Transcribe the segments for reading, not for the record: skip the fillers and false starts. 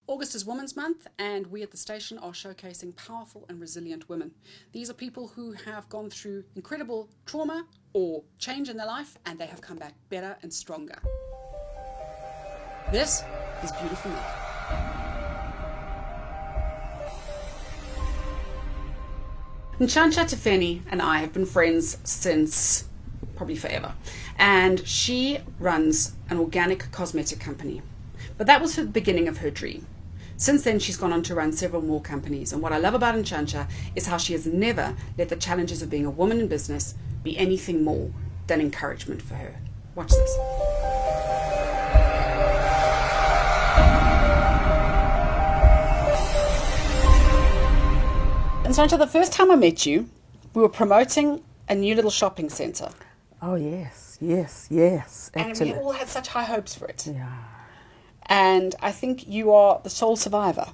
August is Women's Month, and we at the station are showcasing powerful and resilient women. These are people who have gone through incredible trauma or change in their life, and they have come back better and stronger. This is Beautiful Milk. Ntshantsha Tafeni and I have been friends since probably forever, and she runs an organic cosmetic company. But that was the beginning of her dream. Since then, she's gone on to run several more companies, and what I love about Ntshantsha is how she has never let the challenges of being a woman in business be anything more than encouragement for her. Watch this. Ntshantsha, the first time I met you, we were promoting a new little shopping centre. Oh, yes, actually. And we all had such high hopes for it. Yeah. And I think you are the sole survivor.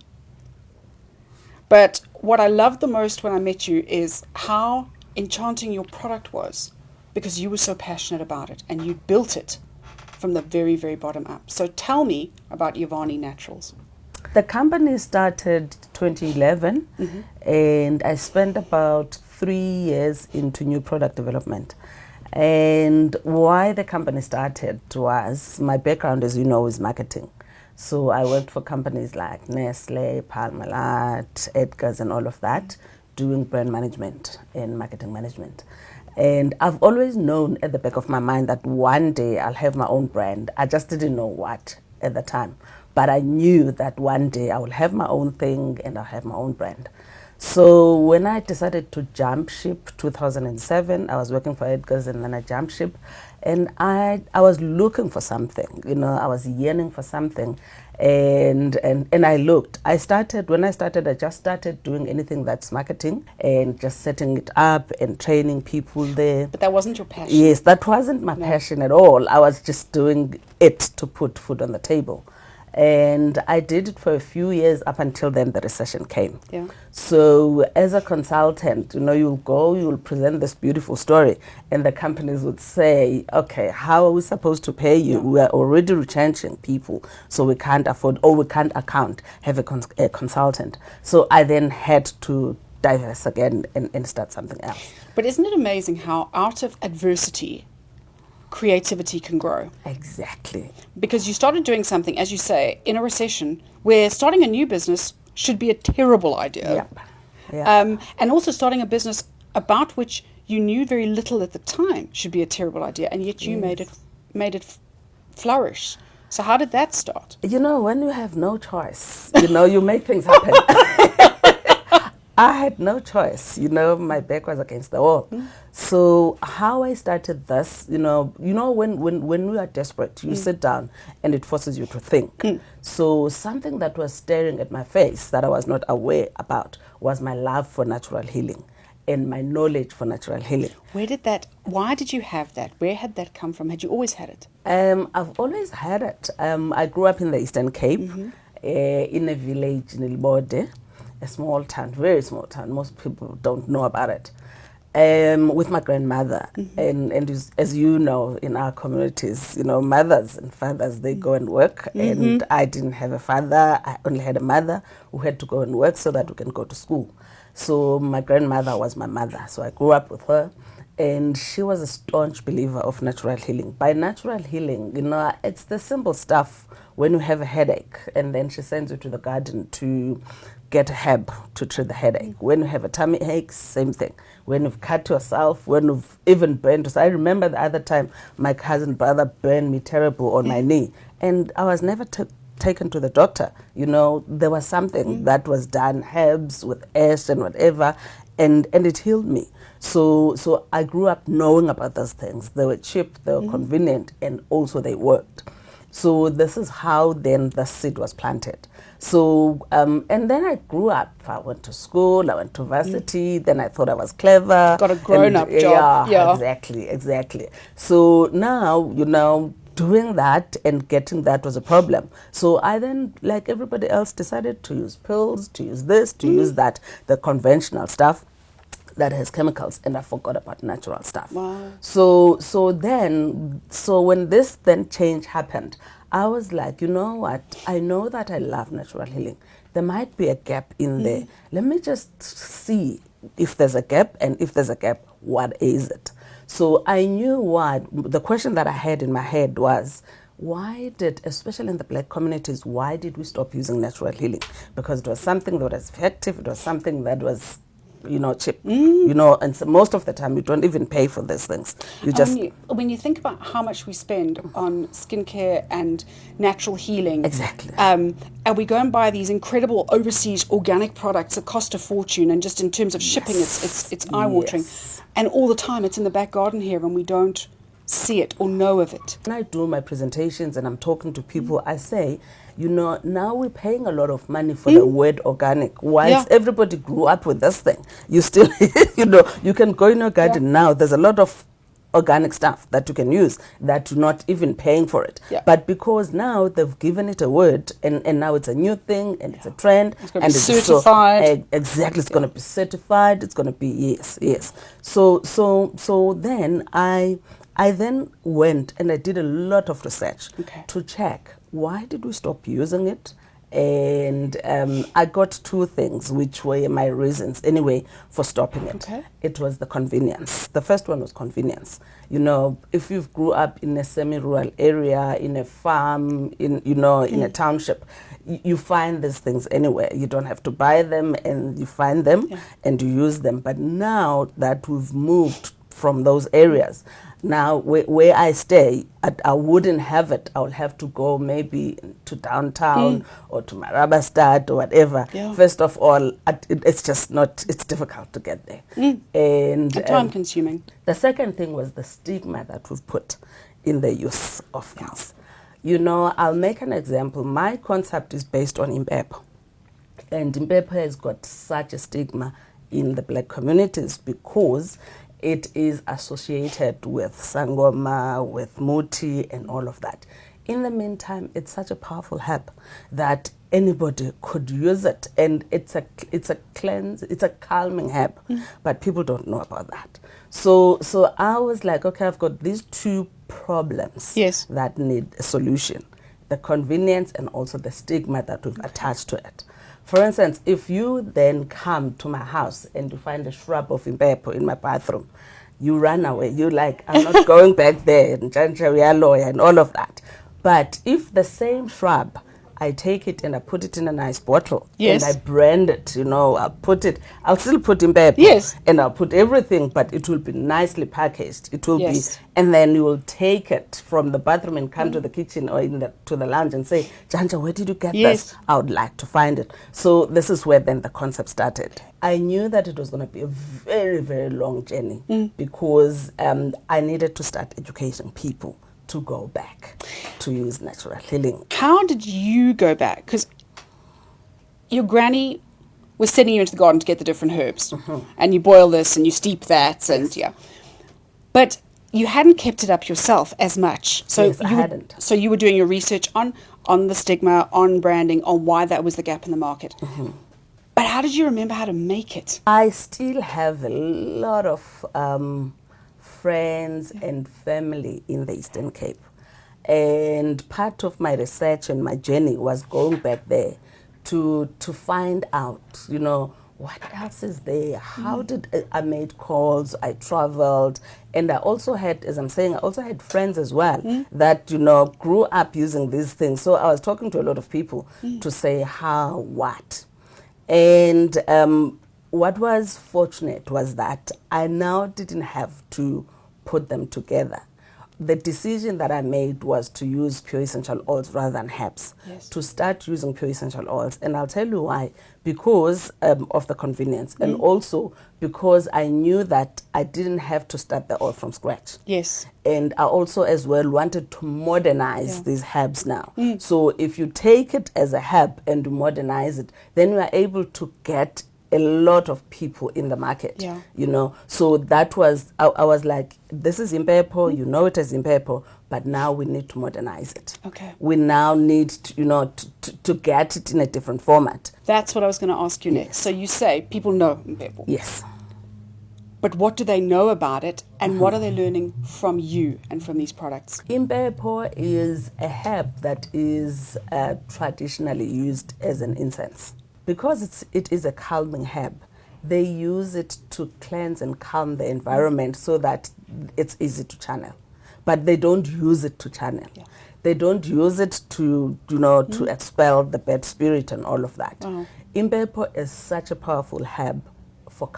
But what I loved the most when I met you is how enchanting your product was, because you were so passionate about it and you built it from the very, very bottom up. So tell me about Yavani Naturals. The company started 2011, and I spent about 3 years into new product development. And why the company started was, my background, as you know, is marketing. So I worked for companies like Nestle, Parmalat, Edgar's and all of that, doing brand management and marketing management. And I've always known at the back of my mind that one day I'll have my own brand. I just didn't know what at the time. But I knew that one day I will have my own thing and I'll have my own brand. So when I decided to jump ship, 2007, I was working for Edgar's and then I jumped ship. And I was looking for something, I was yearning for something. And I looked. When I started, I just started doing anything that's marketing and just setting it up and training people there. But that wasn't your passion? Yes, that wasn't my passion at all. I was just doing it to put food on the table. And I did it for a few years up until then the recession came. Yeah. So as a consultant, you'll present this beautiful story and the companies would say, okay, how are we supposed to pay you? We are already retrenching people, so we can't afford, or we can't have a consultant. So I then had to diverse again and start something else. But isn't it amazing how out of adversity, creativity can grow? Exactly. Because you started doing something, as you say, in a recession where starting a new business should be a terrible idea. Yep. And also starting a business about which you knew very little at the time should be a terrible idea, and yet you made it flourish. So how did that start? When you have no choice, you make things happen. I had no choice, my back was against the wall. So how I started this, when we are desperate, you sit down and it forces you to think. So something that was staring at my face that I was not aware about was my love for natural healing and my knowledge for natural healing. Why did you have that? Where had that come from? Had you always had it? I've always had it. I grew up in the Eastern Cape, in a village in Ilbode. A small town, very small town. Most people don't know about it. With my grandmother, and as you know, in our communities, mothers and fathers, they go and work, and I didn't have a father. I only had a mother who had to go and work so that we can go to school. So my grandmother was my mother. So I grew up with her, and she was a staunch believer of natural healing. By natural healing, it's the simple stuff. When you have a headache, and then she sends you to the garden to get a herb to treat the headache. When you have a tummy ache, same thing. When you've cut yourself, when you've even burned yourself. I remember the other time my cousin brother burned me terrible on my knee, and I was never taken to the doctor. There was something that was done, herbs with ash and whatever, and it healed me. So I grew up knowing about those things. They were cheap, they were convenient, and also they worked. So this is how then the seed was planted. So, and then I grew up. I went to school, I went to varsity, then I thought I was clever. Got a grown-up job. Yeah, exactly. So now, doing that and getting that was a problem. So I then, like everybody else, decided to use pills, to use this, to use that, the conventional stuff that has chemicals, and I forgot about natural stuff. Wow. So when this then change happened, I was like, you know what? I know that I love natural healing. There might be a gap in there. Let me just see if there's a gap, and if there's a gap, what is it? So I knew what the question that I had in my head was, why did, especially in the Black communities, why did we stop using natural healing? Because it was something that was effective, it was something that was, cheap, and so most of the time you don't even pay for these things. You just when you think about how much we spend on skincare and natural healing, exactly, and we go and buy these incredible overseas organic products that cost a fortune, and just in terms of shipping, it's eye-watering, and all the time it's in the back garden here, and we don't see it or know of it. When I do my presentations and I'm talking to people, I say, now we're paying a lot of money for the word organic. Whilst everybody grew up with this thing, you still, you can go in your garden now. There's a lot of organic stuff that you can use that you're not even paying for it. Yeah. But because now they've given it a word, and now it's a new thing, and it's a trend. It's going to be certified. Exactly, it's going to be certified. It's going to be, yes. So then I then went and I did a lot of research to check, why did we stop using it? And I got two things, which were my reasons anyway for stopping it. Okay. It was the convenience. The first one was convenience. If you've grew up in a semi-rural area, in a farm, in a township, you find these things anywhere. You don't have to buy them, and you find them and you use them. But now that we've moved from those areas, now where I stay, I wouldn't have it. I would have to go maybe to downtown or to Marabastad or whatever. Yeah. First of all, it's just not, it's difficult to get there. And time consuming. The second thing was the stigma that we've put in the use of things. I'll make an example. My concept is based on Impepo. And Impepo has got such a stigma in the Black communities because it is associated with Sangoma, with Muti, and all of that. In the meantime, it's such a powerful herb that anybody could use it, and it's a cleanse, it's a calming herb, but people don't know about that. So I was like, okay, I've got these two problems that need a solution: the convenience and also the stigma that we've attached to it. For instance, if you then come to my house and you find a shrub of Impepo in my bathroom, you run away. You're like, I'm not going back there, Ntshantsha and all of that. But if the same shrub, I take it and I put it in a nice bottle and I brand it, I'll still put Impepo and I'll put everything, but it will be nicely packaged. It will be, and then you will take it from the bathroom and come to the kitchen or to the lounge and say, Ntshantsha, where did you get this? I would like to find it. So this is where then the concept started. I knew that it was going to be a very, very long journey because I needed to start educating people to go back to use natural healing. How did you go back? Because your granny was sending you into the garden to get the different herbs, and you boil this and you steep that, and but you hadn't kept it up yourself as much. So I hadn't. So you were doing your research on the stigma, on branding, on why that was the gap in the market. But how did you remember how to make it? I still have a lot of friends and family in the Eastern Cape. And part of my research and my journey was going back there to find out, what else is there? How did I made calls? I traveled. And I also had, as I'm saying, I also had friends as well that, grew up using these things. So I was talking to a lot of people to say how, what. And what was fortunate was that I now didn't have to put them together. The decision that I made was to use pure essential oils rather than herbs, to start using pure essential oils. And I'll tell you why. Because of the convenience, and also because I knew that I didn't have to start the oil from scratch. And I also as well wanted to modernize these herbs now. So if you take it as a herb and you modernize it, then you are able to get a lot of people in the market, So that was, I was like, this is Impepo, it as Impepo, but now we need to modernize it. We now need to, to get it in a different format. That's what I was going to ask you next. So you say people know Impepo. Yes. but what do they know about it, and what are they learning from you and from these products? Impepho is a herb that is traditionally used as an incense. Because it is a calming herb, they use it to cleanse and calm the environment so that it's easy to channel. But they don't use it to channel. Yeah. They don't use it to, to expel the bad spirit and all of that. Impepho is such a powerful herb for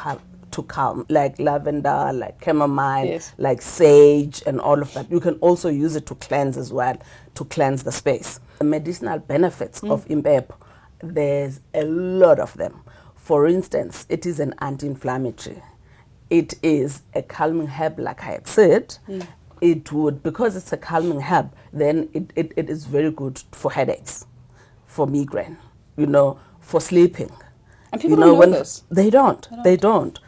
to calm, like lavender, like chamomile, like sage and all of that. You can also use it to cleanse as well, to cleanse the space. The medicinal benefits of Impepho, there's a lot of them. For instance, it is an anti-inflammatory. It is a calming herb, like I had said. It would, because it's a calming herb, then it is very good for headaches, for migraine, for sleeping. And people don't know this. They don't,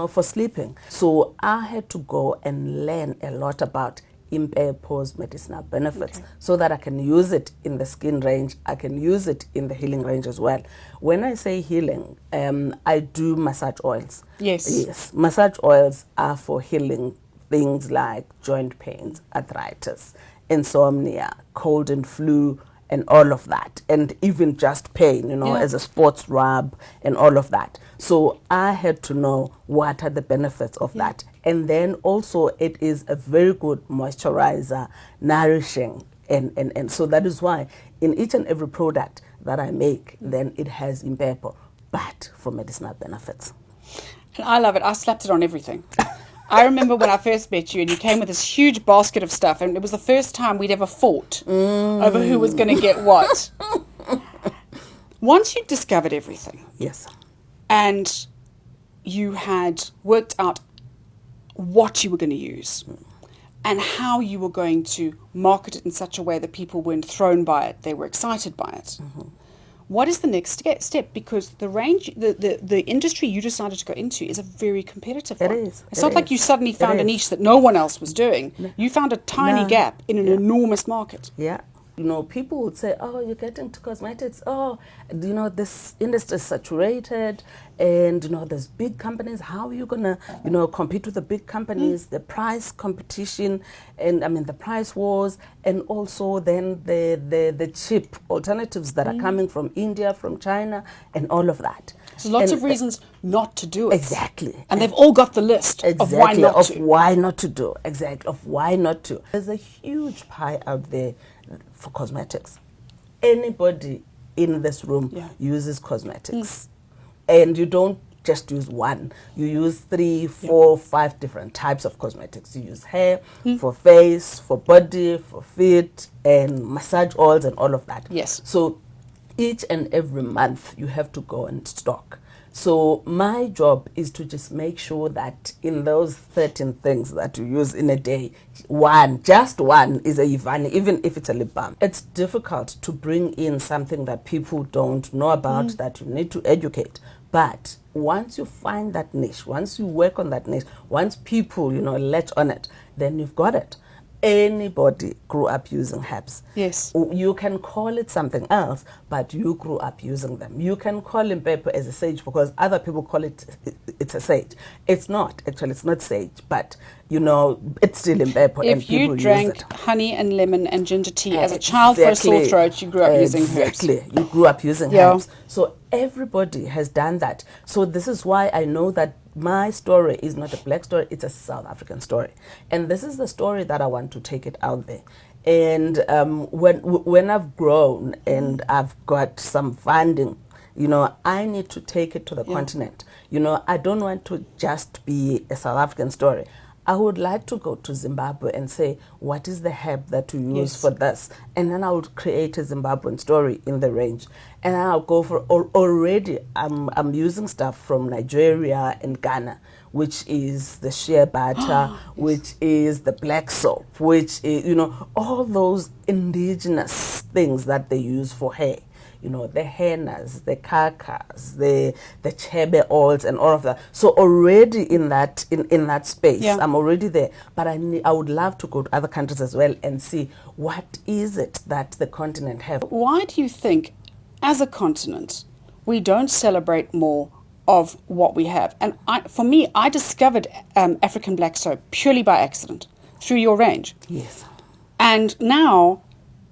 for sleeping. So I had to go and learn a lot about Impepho's medicinal benefits so that I can use it in the skin range. I can use it in the healing range as well. When I say healing, I do massage oils. Yes. Massage oils are for healing things like joint pains, arthritis, insomnia, cold and flu, and all of that, and even just pain, as a sports rub and all of that. So I had to know what are the benefits of that. And then also it is a very good moisturizer, nourishing, and so that is why in each and every product that I make, then it has Impepho, but for medicinal benefits. And I love it. I slapped it on everything. I remember when I first met you and you came with this huge basket of stuff, and it was the first time we'd ever fought over who was going to get what. Once you discovered everything. Yes. And you had worked out what you were going to use and how you were going to market it in such a way that people weren't thrown by it, they were excited by it. What is the next step? Because the range, the industry you decided to go into is a very competitive one. It is. It's not like you suddenly found a niche that no one else was doing. No. You found a tiny gap in an enormous market. Yeah. People would say, oh, you're getting to cosmetics. Oh, this industry is saturated and, there's big companies. How are you going to, compete with the big companies, the price competition and, the price wars, and also then the cheap alternatives that are coming from India, from China, and all of that. So lots of reasons not to do it. Exactly. And they've all got the list of why not to. Why not to do. Exactly. Of why not to. There's a huge pie out there for cosmetics. Anybody in this room uses cosmetics. And you don't just use one. You use 3, 4, 5 different types of cosmetics. You use hair, for face, for body, for feet, and massage oils and all of that. Yes. So each and every month you have to go and stock. So my job is to just make sure that in those 13 things that you use in a day, just one is a Ivani, even if it's a lip balm. It's difficult to bring in something that people don't know about, that you need to educate. But once you find that niche, once you work on that niche, once people, latch on it, then you've got it. Anybody grew up using herbs. Yes. You can call it something else, but you grew up using them. You can call Impepho as a sage because other people call it's a sage. It's not, actually, it's not sage, but, it's still Impepho and people use it. If you drank honey and lemon and ginger tea as a child for a sore throat, you grew up using herbs. Exactly. You grew up using herbs. So everybody has done that. So this is why I know that my story is not a black story, it's a South African story. And this is the story that I want to take it out there. And when I've grown and I've got some funding, I need to take it to the continent. I don't want to just be a South African story. I would like to go to Zimbabwe and say, what is the herb that you use for this? And then I would create a Zimbabwean story in the range. And I'll go for, already I'm using stuff from Nigeria and Ghana, which is the shea butter, which is the black soap, which is, all those indigenous things that they use for hair. The hennas, the kakas, the chebe oils and all of that. So already in that space, I'm already there. But I would love to go to other countries as well and see what is it that the continent have. Why do you think, as a continent, we don't celebrate more of what we have. And for me, I discovered African black soap purely by accident through your range. Yes. And now,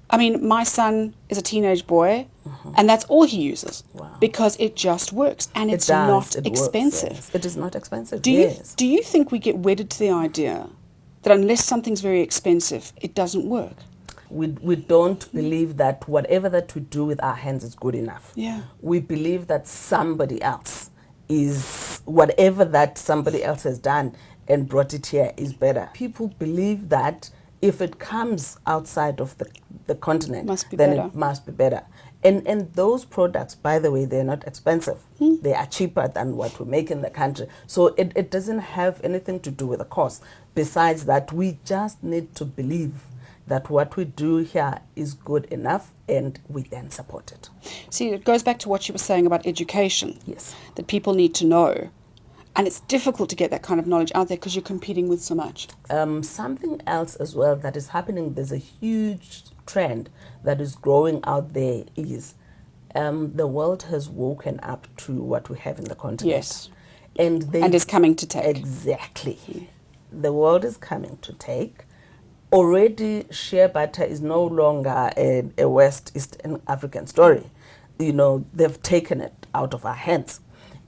I mean, my son is a teenage boy, and that's all he uses. Wow. Because it just works, and it's not expensive. Yes. It is not expensive. Do you think we get wedded to the idea that unless something's very expensive, it doesn't work? We don't believe that whatever that we do with our hands is good enough. Yeah. We believe that somebody else is, whatever that somebody else has done and brought it here is better. People believe that if it comes outside of the continent, it must be better. And those products, by the way, they're not expensive. They are cheaper than what we make in the country. So it doesn't have anything to do with the cost. Besides that, we just need to believe that what we do here is good enough, and we then support it. See, it goes back to what you were saying about education. Yes. That people need to know. And it's difficult to get that kind of knowledge out there because you're competing with so much. Something else as well that is happening, there's a huge trend that is growing out there is the world has woken up to what we have in the continent. Yes. And is coming to take. Exactly. The world is coming to take. Already, shea butter is no longer a West Eastern African story. You know, they've taken it out of our hands.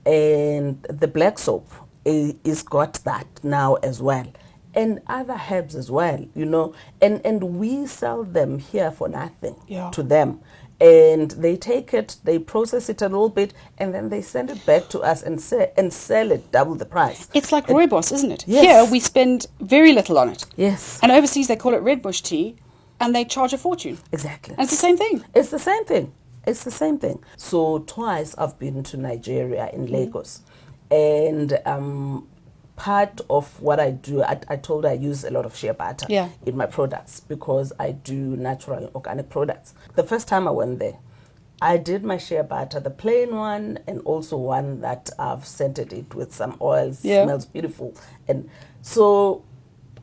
And the black soap is got that now as well. And other herbs as well, you know. And we sell them here for nothing to them. And they take it, they process it a little bit, and then they send it back to us and sell it double the price. It's like rooibos, isn't it? Yes. Here we spend very little on it. Yes. And overseas they call it red bush tea, and they charge a fortune. Exactly. And it's the same thing. It's the same thing. It's the same thing. So twice I've been to Nigeria in Lagos, and part of what I do, I told I use a lot of shea butter in my products because I do natural and organic products. The first time I went there, I did my shea butter, the plain one, and also one that I've scented it with some oils. Smells beautiful. And so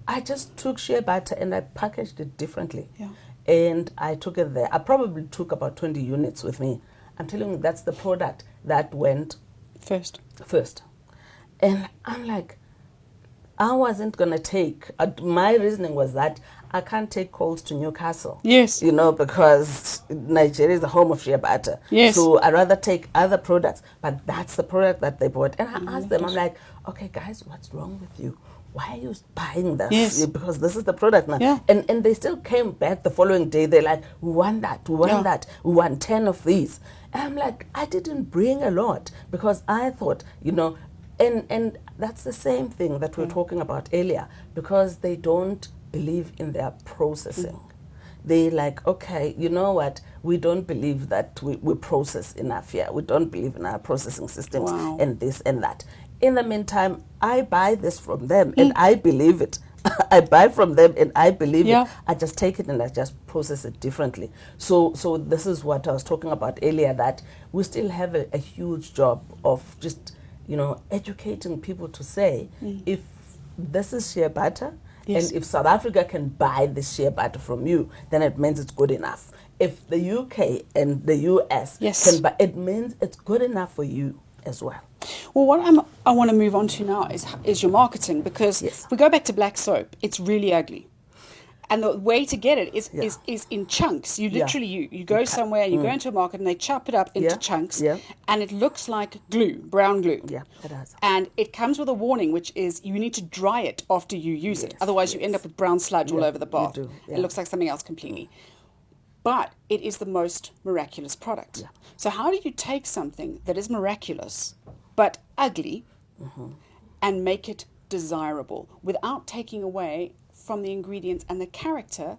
I just took shea butter and I packaged it differently. Yeah. And I took it there. I probably took about 20 units with me. I'm telling you, that's the product that went first. And I'm like, I wasn't going to take, my reasoning was that I can't take calls to Newcastle. Yes. You know, because Nigeria is the home of shea butter. Yes. So I'd rather take other products. But that's the product that they bought. And I asked them, I'm like, okay, guys, what's wrong with you? Why are you buying this? Yes. Because this is the product now. Yeah. And they still came back the following day. They're like, we want that, we want that, we want 10 of these. And I'm like, I didn't bring a lot because I thought, you know, and that's the same thing that we were talking about earlier, because they don't believe in their processing. They like, okay, you know what, we don't believe that we process enough here. We don't believe in our processing systems and this and that. In the meantime, I buy this from them and I believe it. I buy from them and I believe it. I just take it and I just process it differently. So this is what I was talking about earlier, that we still have a huge job of just, you know, educating people to say, if this is shea butter, and if South Africa can buy this shea butter from you, then it means it's good enough. If the UK and the US can buy, it means it's good enough for you as well. Well, what I want to move on to now is your marketing, because if we go back to black soap, it's really ugly. And the way to get it is in chunks. You literally, you go somewhere and you go into a market and they chop it up into chunks and it looks like glue, brown glue. Yeah, it does. And it comes with a warning, which is you need to dry it after you use it. Otherwise you end up with brown sludge all over the bath. It looks like something else completely. But it is the most miraculous product. Yeah. So how do you take something that is miraculous but ugly and make it desirable without taking away from the ingredients and the character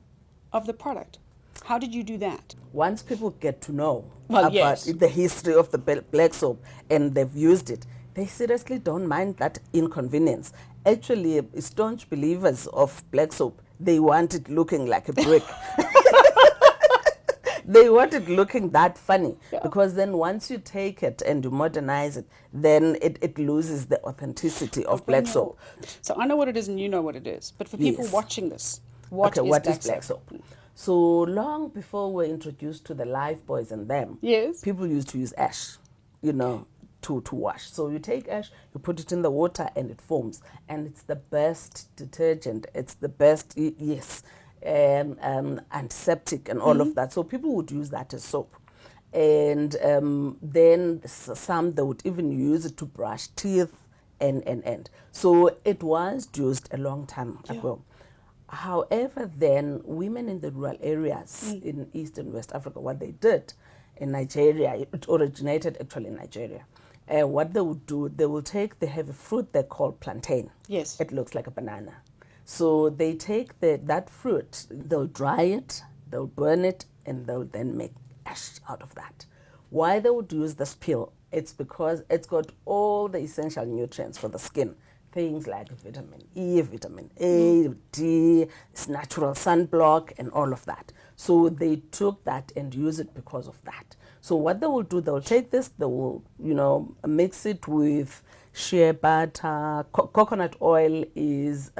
of the product? How did you do that? Once people get to know about the history of the black soap and they've used it, they seriously don't mind that inconvenience. Actually, staunch believers of black soap, they want it looking like a brick. They want it looking that funny, because then once you take it and you modernize it, then it loses the authenticity of black soap. So I know what it is and you know what it is. But for people watching this, what is black soap? So long before we were introduced to the life boys and them, people used to use ash, you know, to wash. So you take ash, you put it in the water, and it foams. And it's the best detergent. It's the best, yes, antiseptic and all of that. So people would use that as soap. And then some, they would even use it to brush teeth and. So it was used a long time ago. However, then women in the rural areas in East and West Africa, what they did in Nigeria, it originated actually in Nigeria. What they would do, they will take, they have a fruit they call plantain. Yes. It looks like a banana. So they take that fruit, they'll dry it, they'll burn it, and they'll then make ash out of that. Why they would use this peel? It's because it's got all the essential nutrients for the skin. Things like vitamin E, vitamin A, D, it's natural sunblock, and all of that. So they took that and use it because of that. So what they will do, they'll take this, they will, mix it with shea butter. Coconut oil is,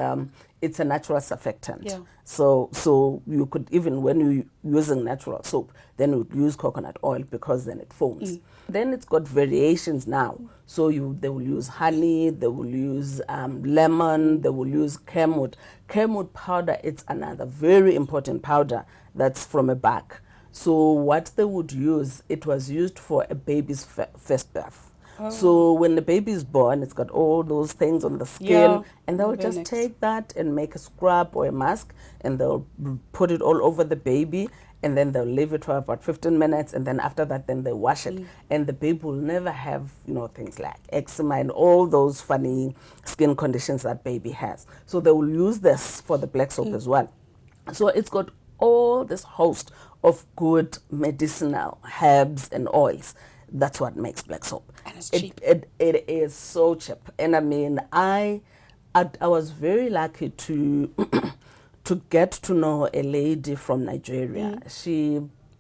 it's a natural surfactant. Yeah. So you could, even when you're using natural soap, then you would use coconut oil because then it foams. Then it's got variations now. So they will use honey, they will use lemon, they will use camwood. Camwood powder, it's another very important powder that's from a bark. So what they would use, it was used for a baby's first birth. So when the baby is born, it's got all those things on the skin, and they'll just take that and make a scrub or a mask, and they'll put it all over the baby, and then they'll leave it for about 15 minutes, and then after that, then they wash it, and the baby will never have, things like eczema and all those funny skin conditions that baby has. So they will use this for the black soap as well. So it's got all this host of good medicinal herbs and oils. That's what makes black soap. And it's cheap. It is so cheap. And I mean, I was very lucky to to get to know a lady from Nigeria.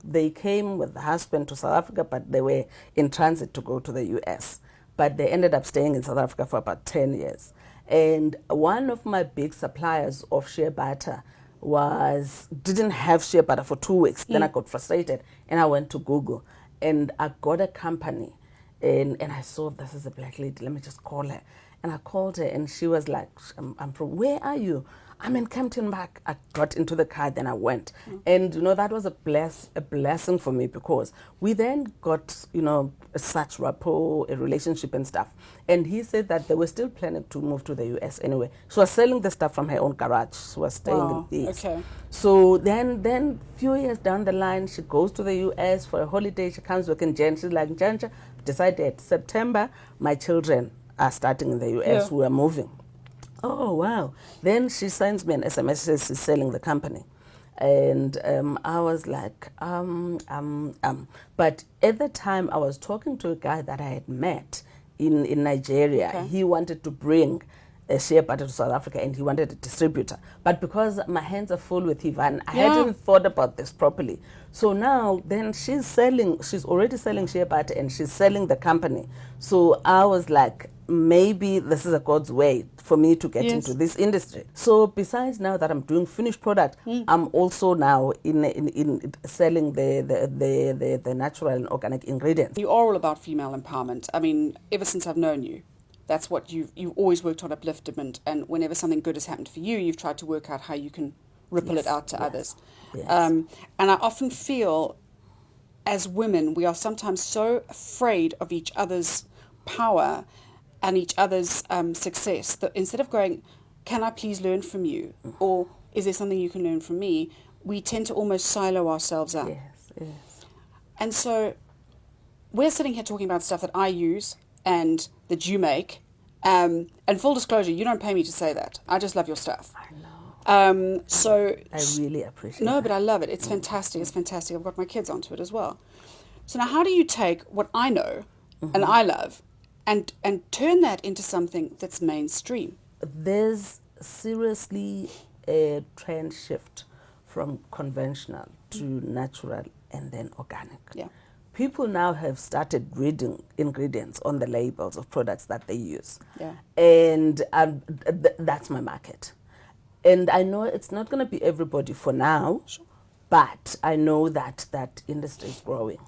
They came with the husband to South Africa, but they were in transit to go to the US. But they ended up staying in South Africa for about 10 years. And one of my big suppliers of shea butter didn't have shea butter for 2 weeks. Then I got frustrated and I went to Google. And I got a company, and I saw this is a black lady. Let me just call her. And I called her, and she was like, I'm from, where are you? I'm in Kempton Park. I got into the car, then I went. And, that was a blessing for me, because we then got, such rapport, a relationship and stuff. And he said that they were still planning to move to the US anyway. She was selling the stuff from her own garage. She was staying in the East. Okay. So then few years down the line, she goes to the US for a holiday. She comes back in Jan. She's like, Ntshantsha, decided September, my children are starting in the US. We are moving. Oh, wow. Then she sends me an SMS, says she's selling the company. And I was like, But at the time, I was talking to a guy that I had met in Nigeria. Okay. He wanted to bring a shea butter to South Africa, and he wanted a distributor. But because my hands are full with Ivan, I hadn't thought about this properly. So now, then she's already selling shea butter, and she's selling the company. So I was like, maybe this is a God's way for me to get into this industry. So besides now that I'm doing finished product, I'm also now in selling the natural and organic ingredients. You are all about female empowerment. I mean, ever since I've known you, that's what you've always worked on, upliftment. And whenever something good has happened for you, you've tried to work out how you can ripple it out to others. Yes. And I often feel, as women, we are sometimes so afraid of each other's power and each other's success that instead of going, can I please learn from you? Or is there something you can learn from me? We tend to almost silo ourselves up. Yes. And so we're sitting here talking about stuff that I use and that you make. And full disclosure, you don't pay me to say that. I just love your stuff. I know. So I really appreciate it. No, but I love it. It's fantastic. It's fantastic. I've got my kids onto it as well. So now how do you take what I know and I love and turn that into something that's mainstream? There's seriously a trend shift from conventional to natural and then organic. Yeah. People now have started reading ingredients on the labels of products that they use. Yeah. And that's my market. And I know it's not going to be everybody for now, Sure. but I know that that industry is growing.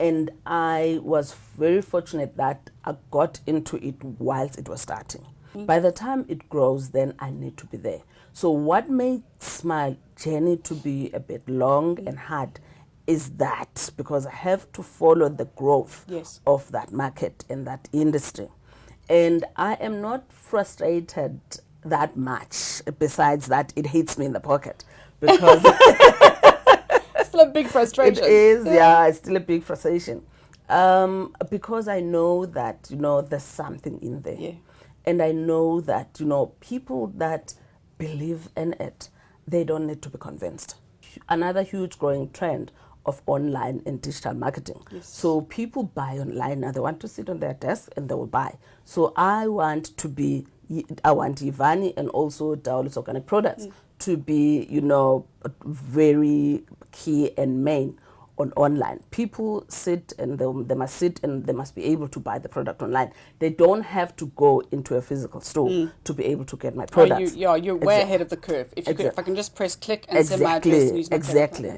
And I was very fortunate that I got into it whilst it was starting. By the time it grows, then I need to be there. So what makes my journey to be a bit long and hard is that because I have to follow the growth Yes. of that market and that industry. And I am not frustrated that much, besides that it hits me in the pocket. Because Still a big frustration. it is, yeah, it's still a big frustration. Because I know that, there's something in there. Yeah. And I know that, people that believe in it, they don't need to be convinced. Another huge growing trend of online and digital marketing. Yes. So people buy online and they want to sit on their desk and they will buy. So I want Ivani and also Daolis Organic Products to be, very key and main on online. People sit and they must sit and they must be able to buy the product online. They don't have to go into a physical store to be able to get my products. You're way ahead of the curve. If I can just press click and send my address and use my exactly.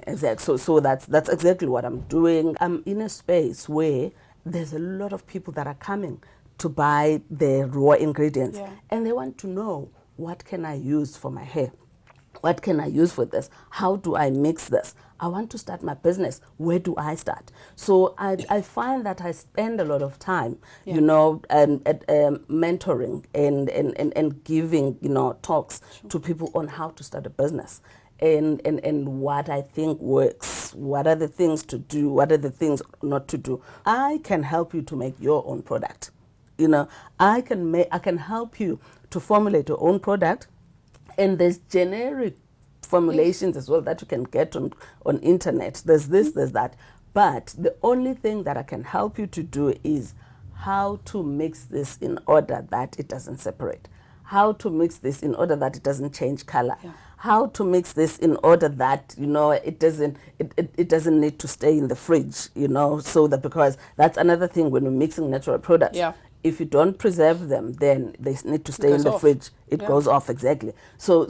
So that's exactly what I'm doing. I'm in a space where there's a lot of people that are coming to buy the raw ingredients, and they want to know, what can I use for my hair? What can I use for this? How do I mix this? I want to start my business. Where do I start? So I find that I spend a lot of time, mentoring and giving, talks to people on how to start a business and what I think works. What are the things to do? What are the things not to do? I can help you to make your own product. I can help you to formulate your own product. And there's generic formulations as well that you can get on internet. There's this, there's that. But the only thing that I can help you to do is how to mix this in order that it doesn't separate. How to mix this in order that it doesn't change color. Yeah. How to mix this in order that, it doesn't need to stay in the fridge, so that, because that's another thing when you're mixing natural products. Yeah. If you don't preserve them, then they need to stay in the fridge. It goes off, exactly. So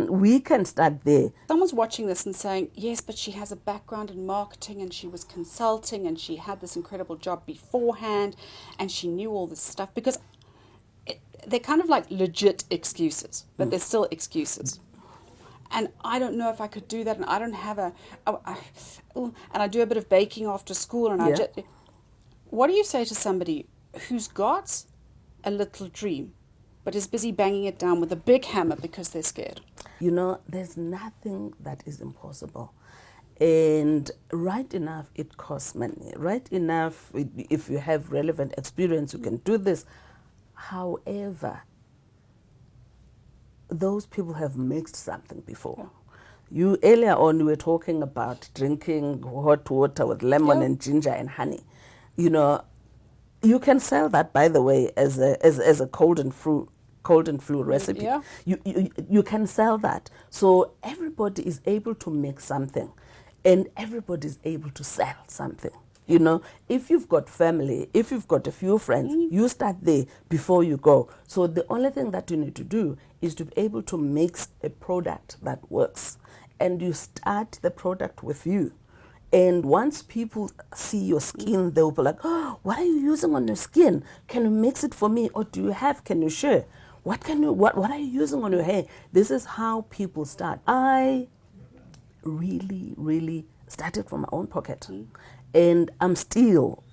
we can start there. Someone's watching this and saying, yes, but she has a background in marketing and she was consulting and she had this incredible job beforehand and she knew all this stuff. Because they're kind of like legit excuses, but they're still excuses. And I don't know if I could do that, and I don't have and I do a bit of baking after school, and what do you say to somebody who's got a little dream but is busy banging it down with a big hammer because they're scared? There's nothing that is impossible. And right enough, it costs money. Right enough, if you have relevant experience, you can do this. However, those people have mixed something before. You earlier on, you were talking about drinking hot water with lemon and ginger and honey. You can sell that, by the way, as a cold and flu recipe. Yeah. You can sell that. So everybody is able to make something, and everybody is able to sell something. If you've got family, if you've got a few friends, you start there before you go. So the only thing that you need to do is to be able to mix a product that works, and you start the product with you. And once people see your skin, they'll be like, oh, what are you using on your skin? Can you mix it for me? Or can you share? What are you using on your hair? This is how people start. I really, really started from my own pocket. And I'm still,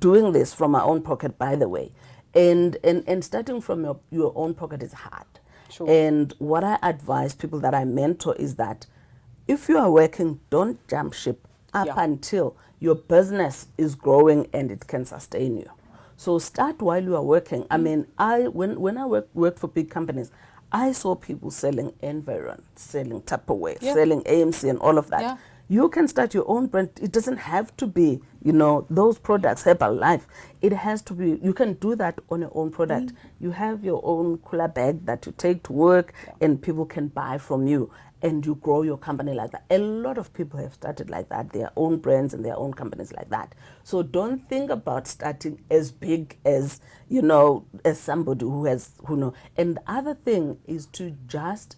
doing this from my own pocket, by the way. And starting from your own pocket is hard. Sure. And what I advise people that I mentor is that if you are working, don't jump ship up until your business is growing and it can sustain you. So start while you are working. I mean, when I worked for big companies, I saw people selling Environ, selling Tupperware, selling AMC and all of that. Yeah. You can start your own brand. It doesn't have to be, those products, Herbalife. It has to be, you can do that on your own product. You have your own cooler bag that you take to work and people can buy from you, and you grow your company like that. A lot of people have started like that, their own brands and their own companies like that. So don't think about starting as big as, as somebody who knows. And the other thing is to just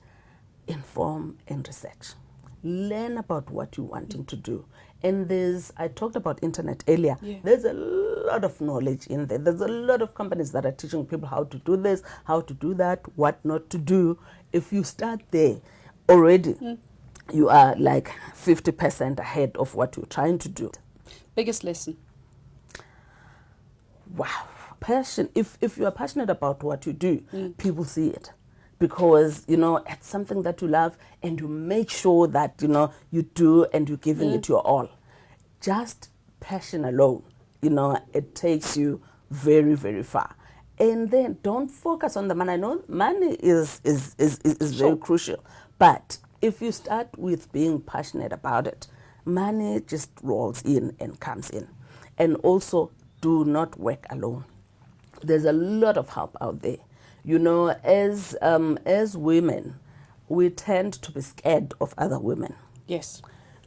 inform and research. Learn about what you're wanting to do And I talked about internet earlier. Yeah. There's a lot of knowledge in there. There's a lot of companies that are teaching people how to do this, how to do that, what not to do. If you start there already, you are like 50% ahead of what you're trying to do. Biggest lesson? Wow. Passion. If you are passionate about what you do, people see it. Because, it's something that you love, and you make sure that, you do, and you're giving it your all. Just passion alone, it takes you very, very far. And then don't focus on the money. I know money is very crucial. But if you start with being passionate about it, money just rolls in and comes in. And also, do not work alone. There's a lot of help out there. As women, we tend to be scared of other women. Yes,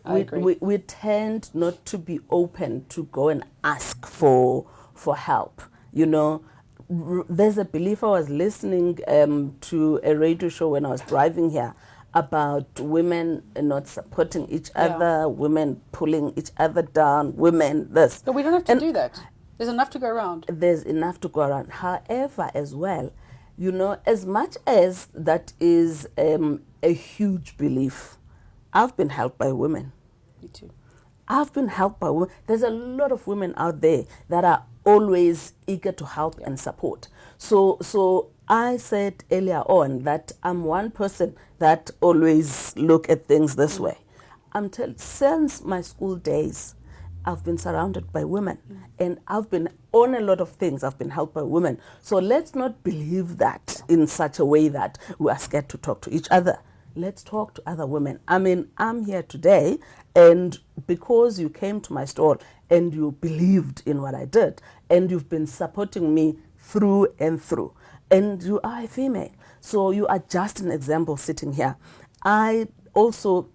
I agree. We tend not to be open to go and ask for help. There's a belief. I was listening to a radio show when I was driving here about women not supporting each other, women pulling each other down, women this. But we don't have to do that. There's enough to go around. There's enough to go around. However, as well, as much as that is a huge belief, I've been helped by women. Me too. I've been helped by women. There's a lot of women out there that are always eager to help and support. So I said earlier on that I'm one person that always look at things this way. Since my school days, I've been surrounded by women, and I've been on a lot of things. I've been helped by women. So let's not believe that in such a way that we are scared to talk to each other. Let's talk to other women. I mean, I'm here today, and because you came to my stall and you believed in what I did, and you've been supporting me through and through, and you are a female, so you are just an example sitting here. I also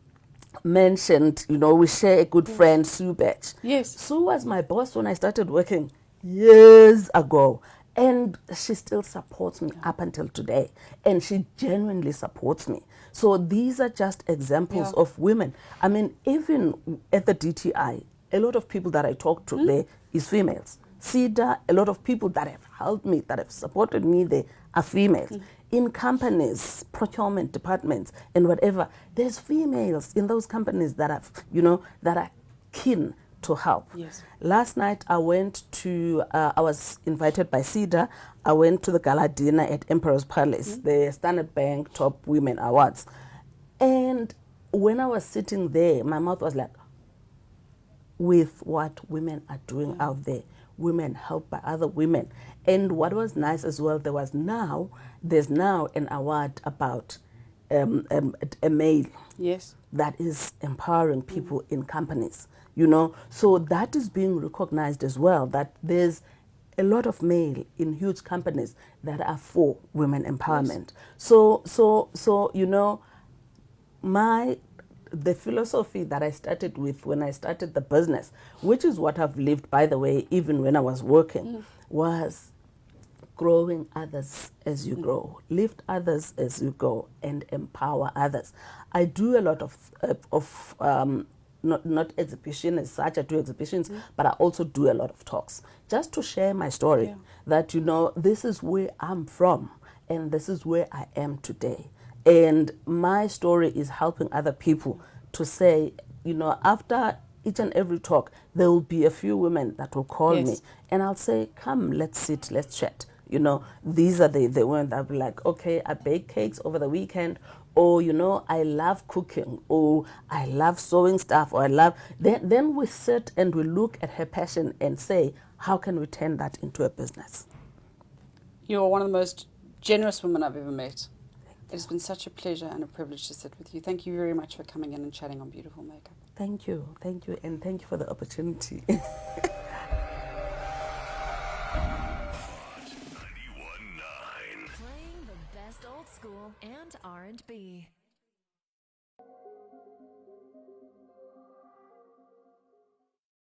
mentioned, we share a good friend, Sue Betch. Yes. Sue was my boss when I started working years ago. And she still supports me up until today. And she genuinely supports me. So these are just examples of women. I mean, even at the DTI, a lot of people that I talk to there is females. CEDA, a lot of people that have helped me, that have supported me there are females. In companies, procurement departments, and whatever, there's females in those companies that are keen to help. Yes. Last night I went to, I was invited by CEDA. I went to the gala dinner at Emperor's Palace, the Standard Bank Top Women Awards. And when I was sitting there, my mouth was like, with what women are doing out there, women helped by other women. And what was nice as well, there's now an award about a male that is empowering people in companies, So that is being recognized as well, that there's a lot of male in huge companies that are for women empowerment. So the philosophy that I started with when I started the business, which is what I've lived, by the way, even when I was working, was growing others as you grow, lift others as you go, and empower others. I do a lot of not exhibition as such. I do exhibitions, but I also do a lot of talks just to share my story. That this is where I'm from, and this is where I am today. And my story is helping other people to say, after each and every talk, there will be a few women that will call me, and I'll say, come, let's sit, let's chat. These are the women that will be like, okay, I bake cakes over the weekend, or, I love cooking, or I love sewing stuff, or then we sit and we look at her passion and say, how can we turn that into a business? You are one of the most generous women I've ever met. It has been such a pleasure and a privilege to sit with you. Thank you very much for coming in and chatting on Beautiful Makeup. Thank you, and thank you for the opportunity. Playing the best old school and R&B.